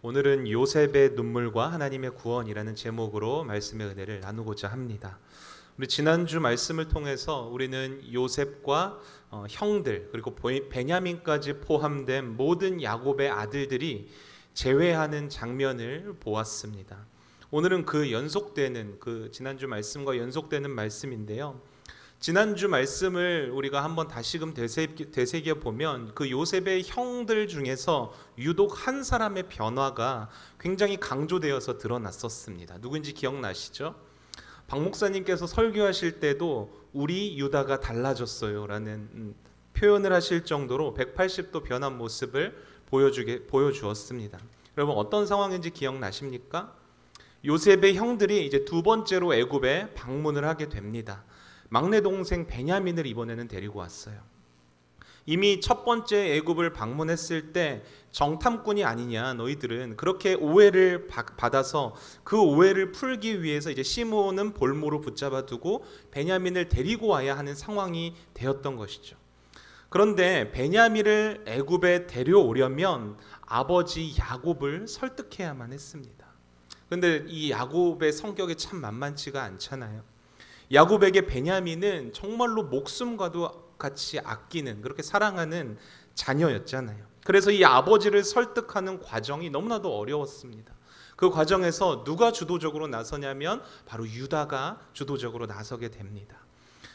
오늘은 요셉의 눈물과 하나님의 구원이라는 제목으로 말씀의 은혜를 나누고자 합니다. 우리 지난주 말씀을 통해서 우리는 요셉과 형들 그리고 베냐민까지 포함된 모든 야곱의 아들들이 재회하는 장면을 보았습니다. 오늘은 그 지난주 말씀과 연속되는 말씀인데요. 지난주 말씀을 우리가 한번 다시금 되새겨 보면 그 요셉의 형들 중에서 유독 한 사람의 변화가 굉장히 강조되어서 드러났었습니다. 누구인지 기억나시죠? 박 목사님께서 설교하실 때도 우리 유다가 달라졌어요 라는 표현을 하실 정도로 180도 변한 모습을 보여주었습니다. 여러분 어떤 상황인지 기억나십니까? 요셉의 형들이 이제 두 번째로 애굽에 방문을 하게 됩니다. 막내 동생 베냐민을 이번에는 데리고 왔어요. 이미 첫 번째 애굽을 방문했을 때 정탐꾼이 아니냐 너희들은 그렇게 오해를 받아서 그 오해를 풀기 위해서 이제 시므온은 볼모로 붙잡아 두고 베냐민을 데리고 와야 하는 상황이 되었던 것이죠. 그런데 베냐민을 애굽에 데려오려면 아버지 야곱을 설득해야만 했습니다. 그런데 이 야곱의 성격이 참 만만치가 않잖아요. 야곱에게 베냐민은 정말로 목숨과도 같이 아끼는 그렇게 사랑하는 자녀였잖아요. 그래서 이 아버지를 설득하는 과정이 너무나도 어려웠습니다. 그 과정에서 누가 주도적으로 나서냐면 바로 유다가 주도적으로 나서게 됩니다.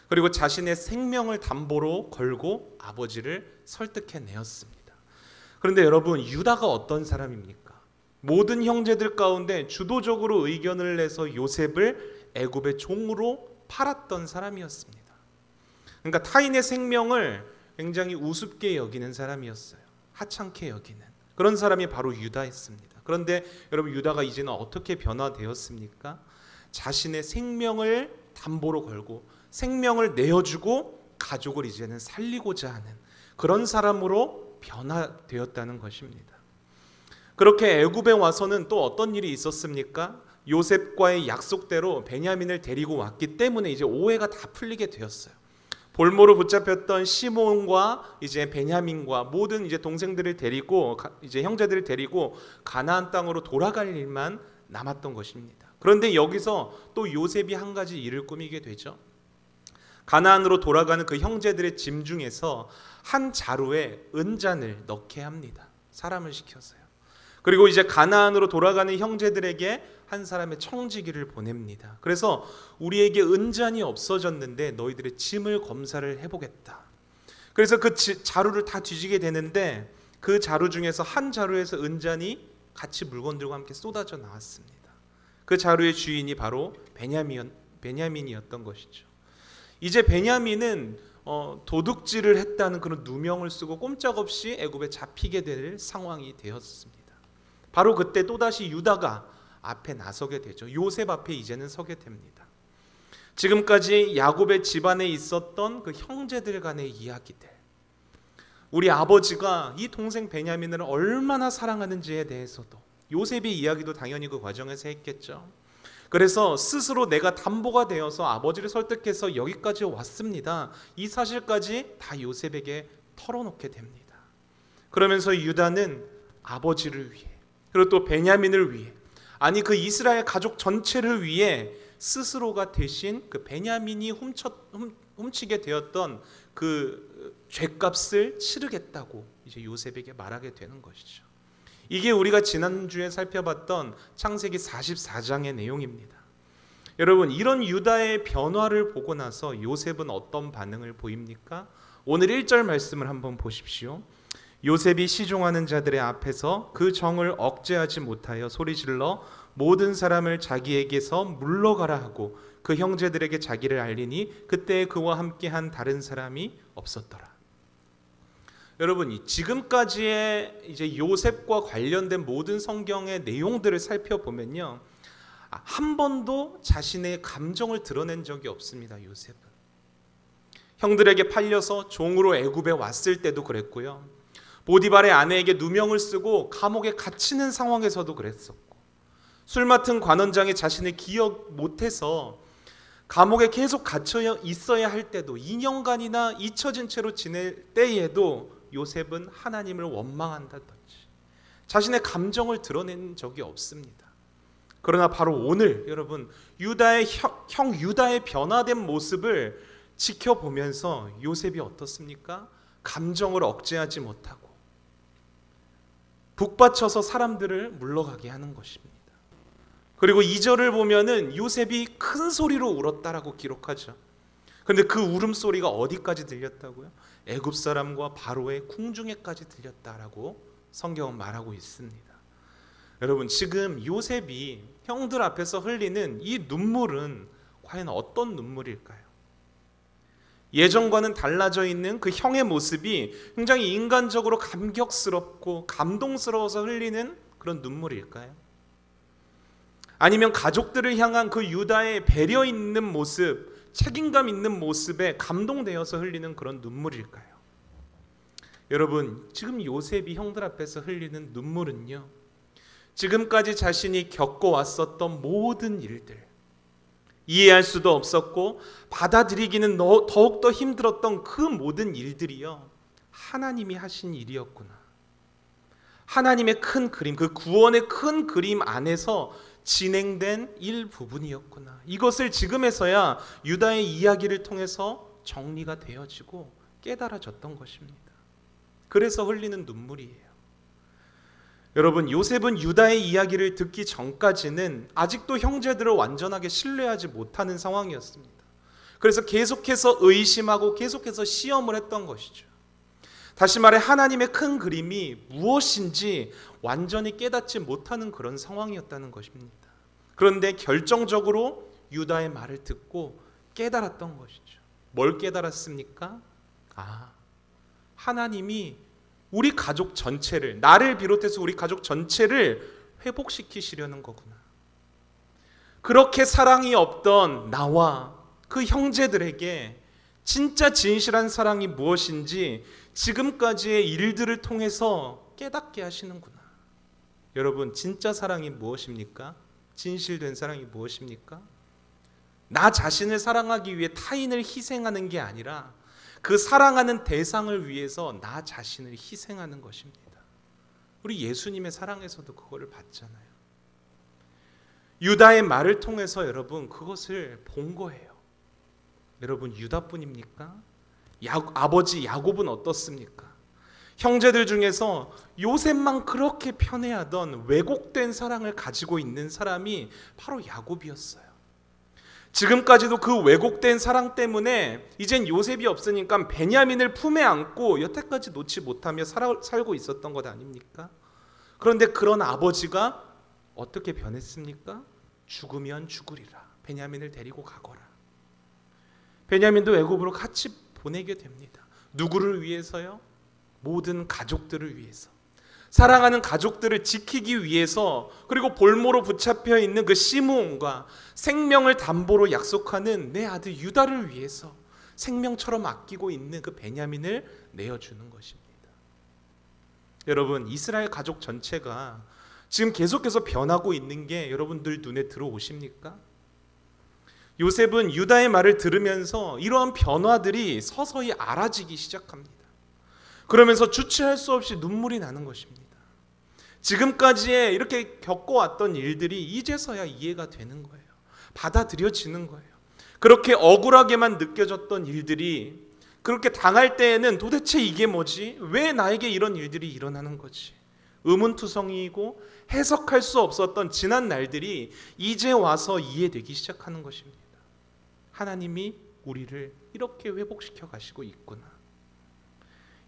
그리고 자신의 생명을 담보로 걸고 아버지를 설득해내었습니다. 그런데 여러분 유다가 어떤 사람입니까? 모든 형제들 가운데 주도적으로 의견을 내서 요셉을 애굽의 종으로 팔았던 사람이었습니다. 그러니까 타인의 생명을 굉장히 우습게 여기는 사람이었어요. 하찮게 여기는 그런 사람이 바로 유다였습니다. 그런데 여러분 유다가 이제는 어떻게 변화되었습니까? 자신의 생명을 담보로 걸고 생명을 내어주고 가족을 이제는 살리고자 하는 그런 사람으로 변화되었다는 것입니다. 그렇게 애굽에 와서는 또 어떤 일이 있었습니까? 요셉과의 약속대로 베냐민을 데리고 왔기 때문에 이제 오해가 다 풀리게 되었어요. 볼모로 붙잡혔던 시몬과 이제 베냐민과 모든 이제 동생들을 데리고 이제 형제들을 데리고 가나안 땅으로 돌아갈 일만 남았던 것입니다. 그런데 여기서 또 요셉이 한 가지 일을 꾸미게 되죠. 가나안으로 돌아가는 그 형제들의 짐 중에서 한 자루에 은잔을 넣게 합니다. 사람을 시켜서요. 그리고 이제 가나안으로 돌아가는 형제들에게 한 사람의 청지기를 보냅니다. 그래서 우리에게 은잔이 없어졌는데 너희들의 짐을 검사를 해보겠다. 그래서 그 자루를 다 뒤지게 되는데 그 자루 중에서 한 자루에서 은잔이 같이 물건들과 함께 쏟아져 나왔습니다. 그 자루의 주인이 바로 베냐민이었던 것이죠. 이제 베냐민은 도둑질을 했다는 그런 누명을 쓰고 꼼짝없이 애굽에 잡히게 될 상황이 되었습니다. 바로 그때 또다시 유다가 앞에 나서게 되죠. 요셉 앞에 이제는 서게 됩니다. 지금까지 야곱의 집안에 있었던 그 형제들 간의 이야기들, 우리 아버지가 이 동생 베냐민을 얼마나 사랑하는지에 대해서도 요셉의 이야기도 당연히 그 과정에서 했겠죠. 그래서 스스로 내가 담보가 되어서 아버지를 설득해서 여기까지 왔습니다. 이 사실까지 다 요셉에게 털어놓게 됩니다. 그러면서 유다는 아버지를 위해 그리고 또 베냐민을 위해 아니 그 이스라엘 가족 전체를 위해 스스로가 대신 그 베냐민이 훔치게 되었던 그 죗값을 치르겠다고 이제 요셉에게 말하게 되는 것이죠. 이게 우리가 지난주에 살펴봤던 창세기 44장의 내용입니다. 여러분 이런 유다의 변화를 보고 나서 요셉은 어떤 반응을 보입니까? 오늘 1절 말씀을 한번 보십시오. 요셉이 시종하는 자들의 앞에서 그 정을 억제하지 못하여 소리질러 모든 사람을 자기에게서 물러가라 하고 그 형제들에게 자기를 알리니 그때 그와 함께한 다른 사람이 없었더라. 여러분 지금까지의 이제 요셉과 관련된 모든 성경의 내용들을 살펴보면요, 한 번도 자신의 감정을 드러낸 적이 없습니다. 요셉은 형들에게 팔려서 종으로 애굽에 왔을 때도 그랬고요. 보디발의 아내에게 누명을 쓰고 감옥에 갇히는 상황에서도 그랬었고, 술 맡은 관원장이 자신을 기억 못해서 감옥에 계속 갇혀 있어야 할 때도 2년간이나 잊혀진 채로 지낼 때에도 요셉은 하나님을 원망한다든지 자신의 감정을 드러낸 적이 없습니다. 그러나 바로 오늘 여러분 유다의 형 유다의 변화된 모습을 지켜보면서 요셉이 어떻습니까? 감정을 억제하지 못하고 북받쳐서 사람들을 물러가게 하는 것입니다. 그리고 2절을 보면은 요셉이 큰 소리로 울었다라고 기록하죠. 그런데 그 울음소리가 어디까지 들렸다고요? 애굽 사람과 바로의 궁중에까지 들렸다라고 성경은 말하고 있습니다. 여러분 지금 요셉이 형들 앞에서 흘리는 이 눈물은 과연 어떤 눈물일까요? 예전과는 달라져 있는 그 형의 모습이 굉장히 인간적으로 감격스럽고 감동스러워서 흘리는 그런 눈물일까요? 아니면 가족들을 향한 그 유다의 배려 있는 모습, 책임감 있는 모습에 감동되어서 흘리는 그런 눈물일까요? 여러분 지금 요셉이 형들 앞에서 흘리는 눈물은요, 지금까지 자신이 겪어왔었던 모든 일들, 이해할 수도 없었고 받아들이기는 더욱더 힘들었던 그 모든 일들이요, 하나님이 하신 일이었구나. 하나님의 큰 그림, 그 구원의 큰 그림 안에서 진행된 일부분이었구나. 이것을 지금에서야 유다의 이야기를 통해서 정리가 되어지고 깨달아졌던 것입니다. 그래서 흘리는 눈물이에요. 여러분 요셉은 유다의 이야기를 듣기 전까지는 아직도 형제들을 완전하게 신뢰하지 못하는 상황이었습니다. 그래서 계속해서 의심하고 계속해서 시험을 했던 것이죠. 다시 말해 하나님의 큰 그림이 무엇인지 완전히 깨닫지 못하는 그런 상황이었다는 것입니다. 그런데 결정적으로 유다의 말을 듣고 깨달았던 것이죠. 뭘 깨달았습니까? 하나님이 우리 가족 전체를, 나를 비롯해서 우리 가족 전체를 회복시키시려는 거구나. 그렇게 사랑이 없던 나와 그 형제들에게 진짜 진실한 사랑이 무엇인지 지금까지의 일들을 통해서 깨닫게 하시는구나. 여러분 진짜 사랑이 무엇입니까? 진실된 사랑이 무엇입니까? 나 자신을 사랑하기 위해 타인을 희생하는 게 아니라 그 사랑하는 대상을 위해서 나 자신을 희생하는 것입니다. 우리 예수님의 사랑에서도 그거를 봤잖아요. 유다의 말을 통해서 여러분 그것을 본 거예요. 여러분 유다뿐입니까? 아버지 야곱은 어떻습니까? 형제들 중에서 요셉만 그렇게 편애하던 왜곡된 사랑을 가지고 있는 사람이 바로 야곱이었어요. 지금까지도 그 왜곡된 사랑 때문에 이젠 요셉이 없으니까 베냐민을 품에 안고 여태까지 놓지 못하며 살고 있었던 것 아닙니까? 그런데 그런 아버지가 어떻게 변했습니까? 죽으면 죽으리라. 베냐민을 데리고 가거라. 베냐민도 애굽으로 같이 보내게 됩니다. 누구를 위해서요? 모든 가족들을 위해서. 사랑하는 가족들을 지키기 위해서, 그리고 볼모로 붙잡혀 있는 그 시므온과 생명을 담보로 약속하는 내 아들 유다를 위해서 생명처럼 아끼고 있는 그 베냐민을 내어주는 것입니다. 여러분 이스라엘 가족 전체가 지금 계속해서 변하고 있는 게 여러분들 눈에 들어오십니까? 요셉은 유다의 말을 들으면서 이러한 변화들이 서서히 알아지기 시작합니다. 그러면서 주체할 수 없이 눈물이 나는 것입니다. 지금까지의 이렇게 겪어왔던 일들이 이제서야 이해가 되는 거예요. 받아들여지는 거예요. 그렇게 억울하게만 느껴졌던 일들이 그렇게 당할 때에는 도대체 이게 뭐지? 왜 나에게 이런 일들이 일어나는 거지? 의문투성이이고 해석할 수 없었던 지난 날들이 이제 와서 이해되기 시작하는 것입니다. 하나님이 우리를 이렇게 회복시켜 가시고 있구나.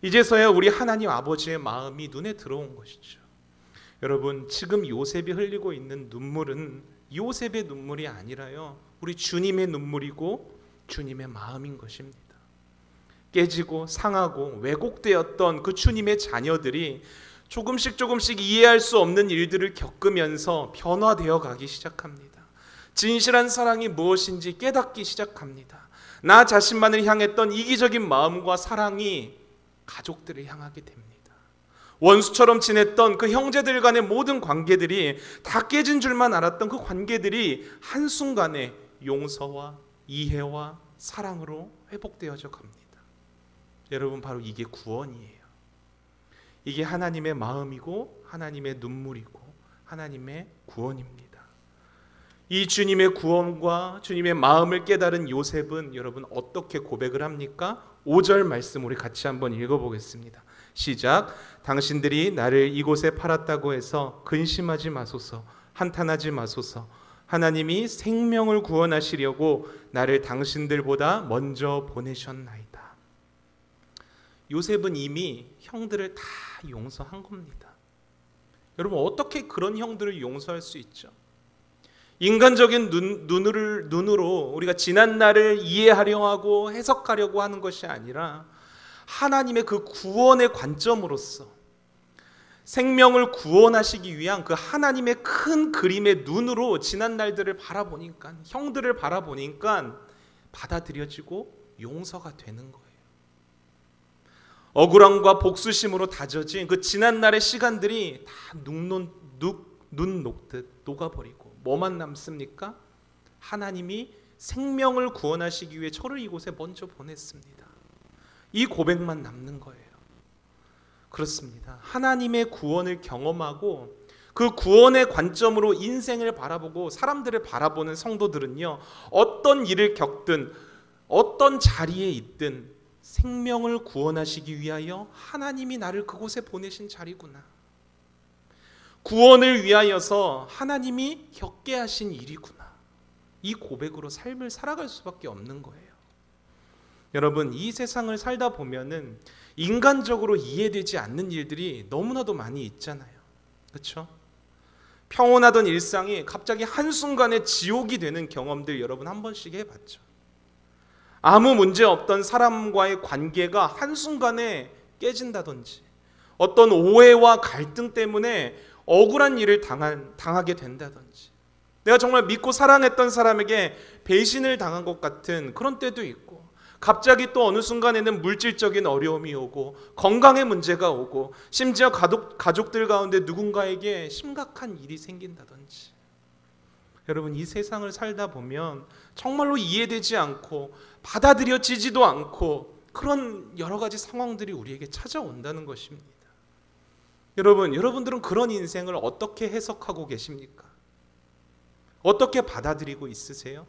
이제서야 우리 하나님 아버지의 마음이 눈에 들어온 것이죠. 여러분 지금 요셉이 흘리고 있는 눈물은 요셉의 눈물이 아니라요, 우리 주님의 눈물이고 주님의 마음인 것입니다. 깨지고 상하고 왜곡되었던 그 주님의 자녀들이 조금씩 이해할 수 없는 일들을 겪으면서 변화되어 가기 시작합니다. 진실한 사랑이 무엇인지 깨닫기 시작합니다. 나 자신만을 향했던 이기적인 마음과 사랑이 가족들을 향하게 됩니다. 원수처럼 지냈던 그 형제들 간의 모든 관계들이 다 깨진 줄만 알았던 그 관계들이 한순간에 용서와 이해와 사랑으로 회복되어져 갑니다. 여러분 바로 이게 구원이에요. 이게 하나님의 마음이고 하나님의 눈물이고 하나님의 구원입니다. 이 주님의 구원과 주님의 마음을 깨달은 요셉은 여러분 어떻게 고백을 합니까? 5절 말씀 우리 같이 한번 읽어보겠습니다. 시작. 당신들이 나를 이곳에 팔았다고 해서 근심하지 마소서, 한탄하지 마소서. 하나님이 생명을 구원하시려고 나를 당신들보다 먼저 보내셨나이다. 요셉은 이미 형들을 다 용서한 겁니다. 여러분 어떻게 그런 형들을 용서할 수 있죠? 인간적인 눈으로 우리가 지난 날을 이해하려 하고 해석하려고 하는 것이 아니라 하나님의 그 구원의 관점으로서 생명을 구원하시기 위한 그 하나님의 큰 그림의 눈으로 지난 날들을 바라보니까, 형들을 바라보니까 받아들여지고 용서가 되는 거예요. 억울함과 복수심으로 다져진 그 지난 날의 시간들이 다 눈 녹듯 녹아버리고 뭐만 남습니까? 하나님이 생명을 구원하시기 위해 저를 이곳에 먼저 보냈습니다. 이 고백만 남는 거예요. 그렇습니다. 하나님의 구원을 경험하고 그 구원의 관점으로 인생을 바라보고 사람들을 바라보는 성도들은요, 어떤 일을 겪든 어떤 자리에 있든 생명을 구원하시기 위하여 하나님이 나를 그곳에 보내신 자리구나, 구원을 위하여서 하나님이 겪게 하신 일이구나, 이 고백으로 삶을 살아갈 수밖에 없는 거예요. 여러분 이 세상을 살다 보면은 인간적으로 이해되지 않는 일들이 너무나도 많이 있잖아요. 그렇죠? 평온하던 일상이 갑자기 한순간에 지옥이 되는 경험들 여러분 한 번씩 해봤죠. 아무 문제 없던 사람과의 관계가 한순간에 깨진다든지, 어떤 오해와 갈등 때문에 억울한 일을 당하게 된다든지, 내가 정말 믿고 사랑했던 사람에게 배신을 당한 것 같은 그런 때도 있고, 갑자기 또 어느 순간에는 물질적인 어려움이 오고 건강의 문제가 오고 심지어 가족들 가운데 누군가에게 심각한 일이 생긴다든지, 여러분 이 세상을 살다 보면 정말로 이해되지 않고 받아들여지지도 않고 그런 여러 가지 상황들이 우리에게 찾아온다는 것입니다. 여러분들은 그런 인생을 어떻게 해석하고 계십니까? 어떻게 받아들이고 있으세요?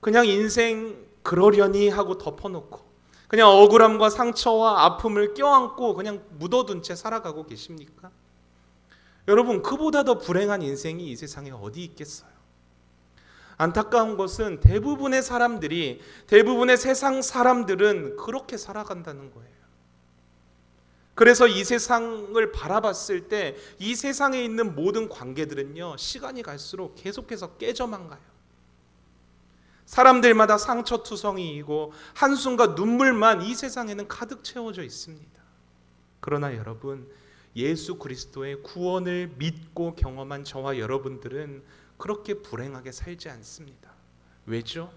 그냥 인생 그러려니 하고 덮어놓고 그냥 억울함과 상처와 아픔을 껴안고 그냥 묻어둔 채 살아가고 계십니까? 여러분 그보다 더 불행한 인생이 이 세상에 어디 있겠어요? 안타까운 것은 대부분의 사람들이, 대부분의 세상 사람들은 그렇게 살아간다는 거예요. 그래서 이 세상을 바라봤을 때 이 세상에 있는 모든 관계들은요, 시간이 갈수록 계속해서 깨져만 가요. 사람들마다 상처투성이이고 한숨과 눈물만 이 세상에는 가득 채워져 있습니다. 그러나 여러분, 예수 그리스도의 구원을 믿고 경험한 저와 여러분들은 그렇게 불행하게 살지 않습니다. 왜죠?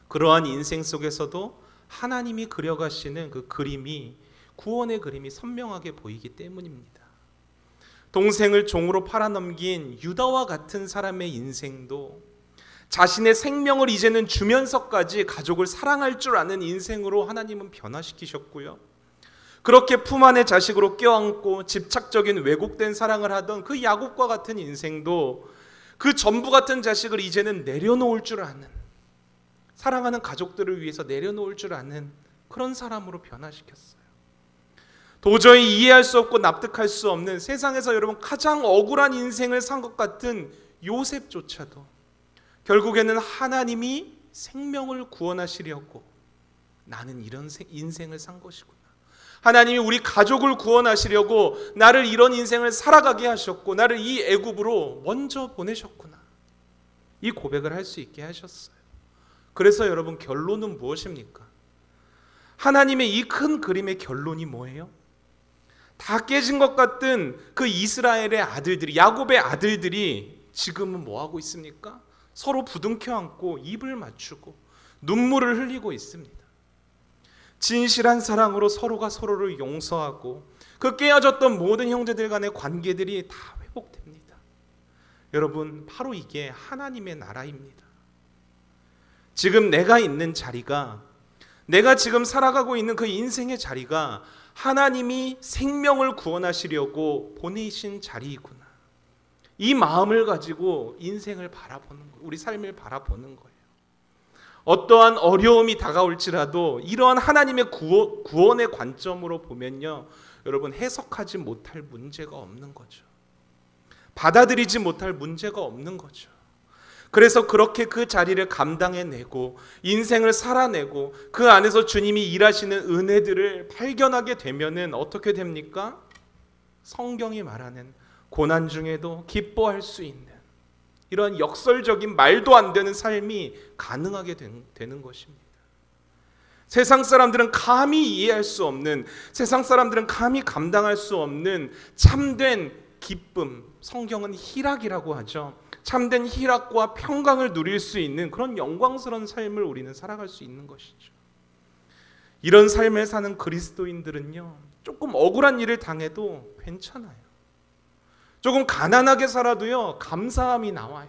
그러한 인생 속에서도 하나님이 그려가시는 그 그림이, 구원의 그림이 선명하게 보이기 때문입니다. 동생을 종으로 팔아넘긴 유다와 같은 사람의 인생도 자신의 생명을 이제는 주면서까지 가족을 사랑할 줄 아는 인생으로 하나님은 변화시키셨고요, 그렇게 품 안에 자식으로 껴안고 집착적인 왜곡된 사랑을 하던 그 야곱과 같은 인생도 그 전부 같은 자식을 이제는 내려놓을 줄 아는, 사랑하는 가족들을 위해서 내려놓을 줄 아는 그런 사람으로 변화시켰어요. 도저히 이해할 수 없고 납득할 수 없는 세상에서 여러분 가장 억울한 인생을 산 것 같은 요셉조차도 결국에는 하나님이 생명을 구원하시려고 나는 이런 인생을 산 것이구나, 하나님이 우리 가족을 구원하시려고 나를 이런 인생을 살아가게 하셨고 나를 이 애굽으로 먼저 보내셨구나, 이 고백을 할 수 있게 하셨어요. 그래서 여러분 결론은 무엇입니까? 하나님의 이 큰 그림의 결론이 뭐예요? 다 깨진 것 같은 그 이스라엘의 아들들이, 야곱의 아들들이 지금은 뭐하고 있습니까? 서로 부둥켜 안고 입을 맞추고 눈물을 흘리고 있습니다. 진실한 사랑으로 서로가 서로를 용서하고 그 깨어졌던 모든 형제들 간의 관계들이 다 회복됩니다. 여러분 바로 이게 하나님의 나라입니다. 지금 내가 있는 자리가 내가 지금 살아가고 있는 그 인생의 자리가 하나님이 생명을 구원하시려고 보내신 자리이구나. 이 마음을 가지고 인생을 바라보는 거예요. 우리 삶을 바라보는 거예요. 어떠한 어려움이 다가올지라도 이러한 하나님의 구원의 관점으로 보면요, 여러분 해석하지 못할 문제가 없는 거죠. 받아들이지 못할 문제가 없는 거죠. 그래서 그렇게 그 자리를 감당해내고 인생을 살아내고 그 안에서 주님이 일하시는 은혜들을 발견하게 되면은 어떻게 됩니까? 성경이 말하는 고난 중에도 기뻐할 수 있는 이런 역설적인 말도 안 되는 삶이 가능하게 되는 것입니다. 세상 사람들은 감히 이해할 수 없는, 세상 사람들은 감히 감당할 수 없는 참된 기쁨, 성경은 희락이라고 하죠. 참된 희락과 평강을 누릴 수 있는 그런 영광스러운 삶을 우리는 살아갈 수 있는 것이죠. 이런 삶을 사는 그리스도인들은요, 조금 억울한 일을 당해도 괜찮아요. 조금 가난하게 살아도요, 감사함이 나와요.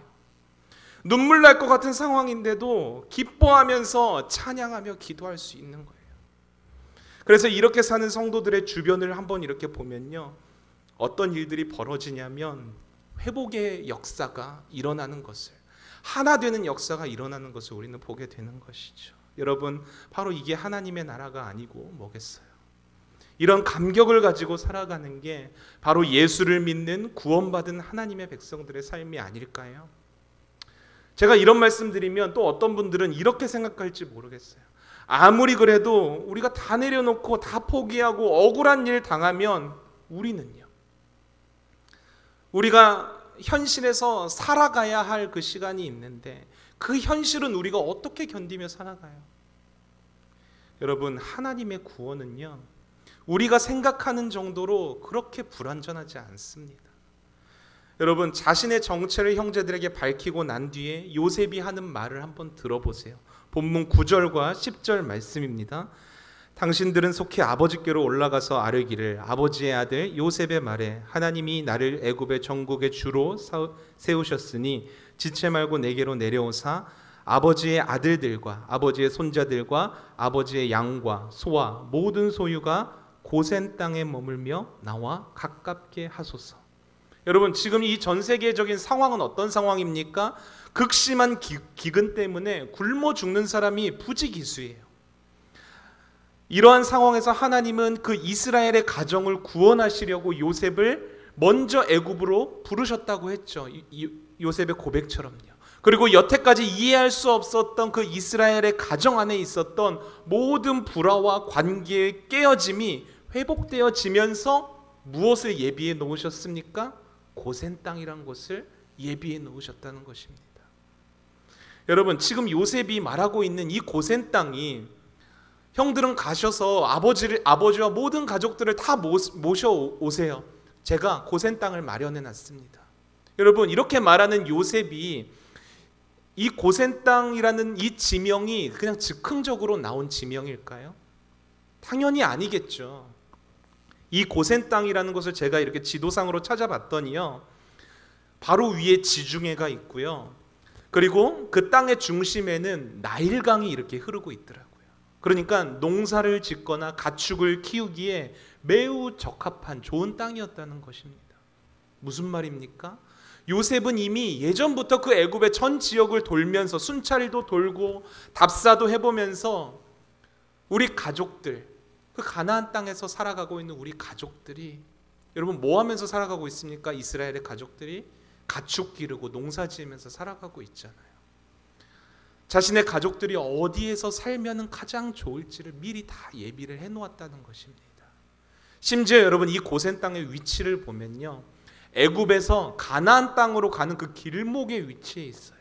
눈물 날 것 같은 상황인데도 기뻐하면서 찬양하며 기도할 수 있는 거예요. 그래서 이렇게 사는 성도들의 주변을 한번 이렇게 보면요, 어떤 일들이 벌어지냐면 회복의 역사가 일어나는 것을, 하나 되는 역사가 일어나는 것을 우리는 보게 되는 것이죠. 여러분, 바로 이게 하나님의 나라가 아니고 뭐겠어요? 이런 감격을 가지고 살아가는 게 바로 예수를 믿는 구원받은 하나님의 백성들의 삶이 아닐까요? 제가 이런 말씀 드리면 또 어떤 분들은 이렇게 생각할지 모르겠어요. 아무리 그래도 우리가 다 내려놓고 다 포기하고 억울한 일 당하면 우리는요, 우리가 현실에서 살아가야 할 그 시간이 있는데 그 현실은 우리가 어떻게 견디며 살아가요? 여러분, 하나님의 구원은요, 우리가 생각하는 정도로 그렇게 불완전하지 않습니다. 여러분, 자신의 정체를 형제들에게 밝히고 난 뒤에 요셉이 하는 말을 한번 들어보세요. 본문 9절과 10절 말씀입니다. 당신들은 속히 아버지께로 올라가서 아뢰기를, 아버지의 아들 요셉의 말에 하나님이 나를 애굽의 전국의 주로 세우셨으니 지체 말고 내게로 내려오사 아버지의 아들들과 아버지의 손자들과 아버지의 양과 소와 모든 소유가 고센 땅에 머물며 나와 가깝게 하소서. 여러분, 지금 이 전 세계적인 상황은 어떤 상황입니까? 극심한 기근 때문에 굶어 죽는 사람이 부지기수예요. 이러한 상황에서 하나님은 그 이스라엘의 가정을 구원하시려고 요셉을 먼저 애굽으로 부르셨다고 했죠. 요셉의 고백처럼요. 그리고 여태까지 이해할 수 없었던 그 이스라엘의 가정 안에 있었던 모든 불화와 관계의 깨어짐이 회복되어지면서 무엇을 예비해 놓으셨습니까? 고센 땅이란 곳을 예비해 놓으셨다는 것입니다. 여러분, 지금 요셉이 말하고 있는 이 고센 땅이, 형들은 가셔서 아버지와 모든 가족들을 다 모셔오세요. 제가 고센 땅을 마련해 놨습니다. 여러분, 이렇게 말하는 요셉이 이 고센 땅이라는 이 지명이 그냥 즉흥적으로 나온 지명일까요? 당연히 아니겠죠. 이 고센 땅이라는 것을 제가 이렇게 지도상으로 찾아봤더니요, 바로 위에 지중해가 있고요, 그리고 그 땅의 중심에는 나일강이 이렇게 흐르고 있더라고요. 그러니까 농사를 짓거나 가축을 키우기에 매우 적합한 좋은 땅이었다는 것입니다. 무슨 말입니까? 요셉은 이미 예전부터 그 애굽의 전 지역을 돌면서 순찰도 돌고 답사도 해보면서 우리 가족들, 그 가나안 땅에서 살아가고 있는 우리 가족들이, 여러분 뭐 하면서 살아가고 있습니까? 이스라엘의 가족들이 가축 기르고 농사 지으면서 살아가고 있잖아요. 자신의 가족들이 어디에서 살면 가장 좋을지를 미리 다 예비를 해놓았다는 것입니다. 심지어 여러분, 이 고센 땅의 위치를 보면요, 애굽에서 가나안 땅으로 가는 그 길목에 위치해 있어요.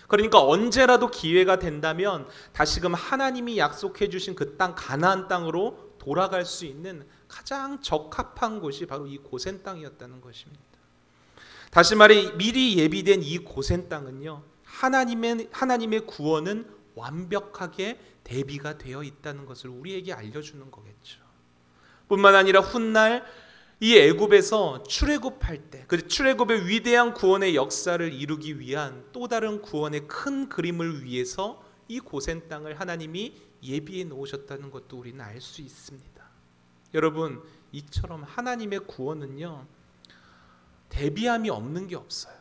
그러니까 언제라도 기회가 된다면 다시금 하나님이 약속해 주신 그 땅, 가나안 땅으로 돌아갈 수 있는 가장 적합한 곳이 바로 이 고센 땅이었다는 것입니다. 다시 말해, 미리 예비된 이 고센 땅은요, 하나님의 구원은 완벽하게 대비가 되어 있다는 것을 우리에게 알려주는 거겠죠. 뿐만 아니라 훗날 이 애굽에서 출애굽할 때, 그 출애굽의 위대한 구원의 역사를 이루기 위한 또 다른 구원의 큰 그림을 위해서 이 고센 땅을 하나님이 예비해 놓으셨다는 것도 우리는 알 수 있습니다. 여러분, 이처럼 하나님의 구원은요, 대비함이 없는 게 없어요.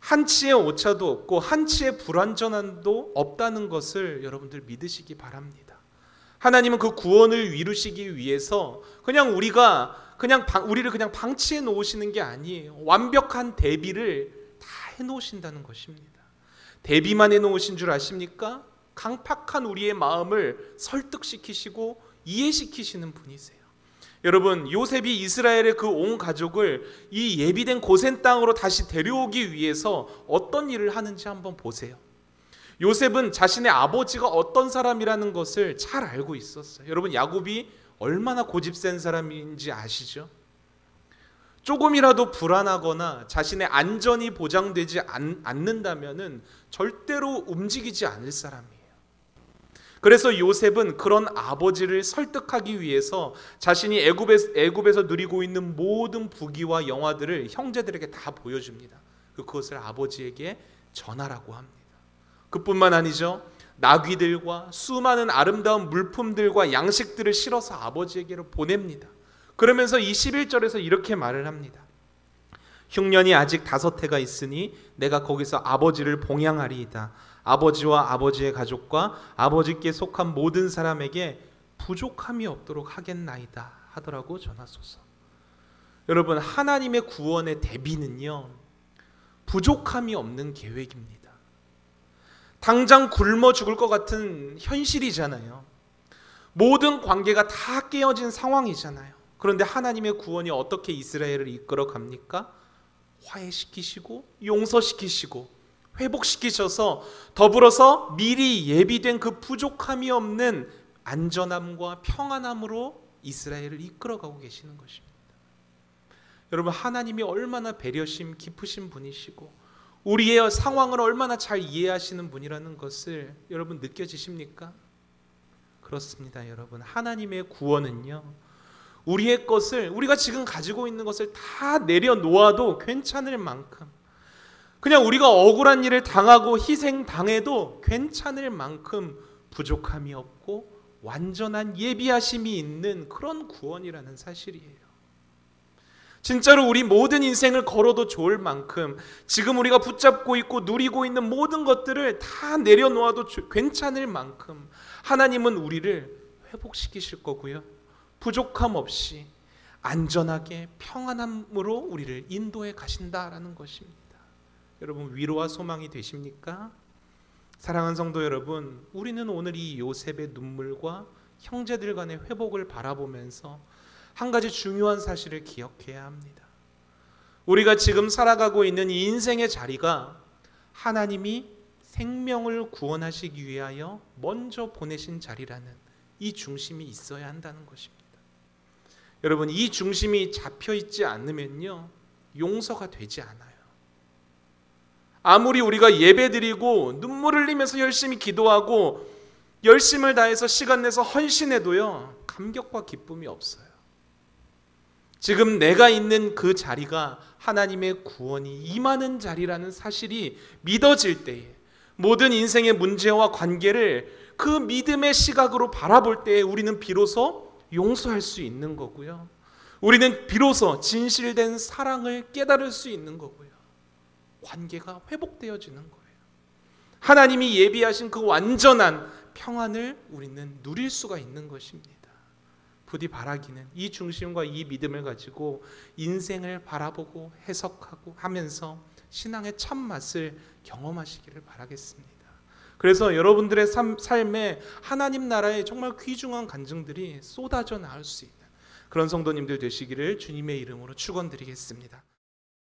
한치의 오차도 없고 한치의 불완전함도 없다는 것을 여러분들 믿으시기 바랍니다. 하나님은 그 구원을 이루시기 위해서 우리를 그냥 방치해 놓으시는 게 아니에요. 완벽한 대비를 다 해 놓으신다는 것입니다. 대비만 해 놓으신 줄 아십니까? 강팍한 우리의 마음을 설득시키시고 이해시키시는 분이세요. 여러분, 요셉이 이스라엘의 그 온 가족을 이 예비된 고센 땅으로 다시 데려오기 위해서 어떤 일을 하는지 한번 보세요. 요셉은 자신의 아버지가 어떤 사람이라는 것을 잘 알고 있었어요. 여러분, 야곱이 얼마나 고집센 사람인지 아시죠? 조금이라도 불안하거나 자신의 안전이 보장되지 않는다면은 절대로 움직이지 않을 사람이에요. 그래서 요셉은 그런 아버지를 설득하기 위해서 자신이 애굽에서 누리고 있는 모든 부귀와 영화들을 형제들에게 다 보여줍니다. 그것을 아버지에게 전하라고 합니다. 그뿐만 아니죠. 나귀들과 수많은 아름다운 물품들과 양식들을 실어서 아버지에게로 보냅니다. 그러면서 이 11절에서 이렇게 말을 합니다. 흉년이 아직 5해가 있으니 내가 거기서 아버지를 봉양하리이다. 아버지와 아버지의 가족과 아버지께 속한 모든 사람에게 부족함이 없도록 하겠나이다 하더라고 전하소서. 여러분, 하나님의 구원의 대비는요, 부족함이 없는 계획입니다. 당장 굶어 죽을 것 같은 현실이잖아요. 모든 관계가 다 깨어진 상황이잖아요. 그런데 하나님의 구원이 어떻게 이스라엘을 이끌어 갑니까? 화해시키시고 용서시키시고 회복시키셔서 더불어서 미리 예비된 그 부족함이 없는 안전함과 평안함으로 이스라엘을 이끌어가고 계시는 것입니다. 여러분, 하나님이 얼마나 배려심 깊으신 분이시고 우리의 상황을 얼마나 잘 이해하시는 분이라는 것을 여러분 느껴지십니까? 그렇습니다. 여러분, 하나님의 구원은요, 우리의 것을, 우리가 지금 가지고 있는 것을 다 내려놓아도 괜찮을 만큼, 그냥 우리가 억울한 일을 당하고 희생당해도 괜찮을 만큼 부족함이 없고 완전한 예비하심이 있는 그런 구원이라는 사실이에요. 진짜로 우리 모든 인생을 걸어도 좋을 만큼, 지금 우리가 붙잡고 있고 누리고 있는 모든 것들을 다 내려놓아도 괜찮을 만큼 하나님은 우리를 회복시키실 거고요, 부족함 없이 안전하게 평안함으로 우리를 인도해 가신다라는 것입니다. 여러분, 위로와 소망이 되십니까? 사랑하는 성도 여러분, 우리는 오늘 이 요셉의 눈물과 형제들 간의 회복을 바라보면서 한 가지 중요한 사실을 기억해야 합니다. 우리가 지금 살아가고 있는 이 인생의 자리가 하나님이 생명을 구원하시기 위하여 먼저 보내신 자리라는 이 중심이 있어야 한다는 것입니다. 여러분, 이 중심이 잡혀 있지 않으면요, 용서가 되지 않아요. 아무리 우리가 예배드리고 눈물 흘리면서 열심히 기도하고 열심을 다해서 시간 내서 헌신해도요, 감격과 기쁨이 없어요. 지금 내가 있는 그 자리가 하나님의 구원이 임하는 자리라는 사실이 믿어질 때에, 모든 인생의 문제와 관계를 그 믿음의 시각으로 바라볼 때에 우리는 비로소 용서할 수 있는 거고요, 우리는 비로소 진실된 사랑을 깨달을 수 있는 거고요, 관계가 회복되어지는 거예요. 하나님이 예비하신 그 완전한 평안을 우리는 누릴 수가 있는 것입니다. 부디 바라기는 이 중심과 이 믿음을 가지고 인생을 바라보고 해석하고 하면서 신앙의 참맛을 경험하시기를 바라겠습니다. 그래서 여러분들의 삶에 하나님 나라의 정말 귀중한 간증들이 쏟아져 나올 수 있는 그런 성도님들 되시기를 주님의 이름으로 축원드리겠습니다.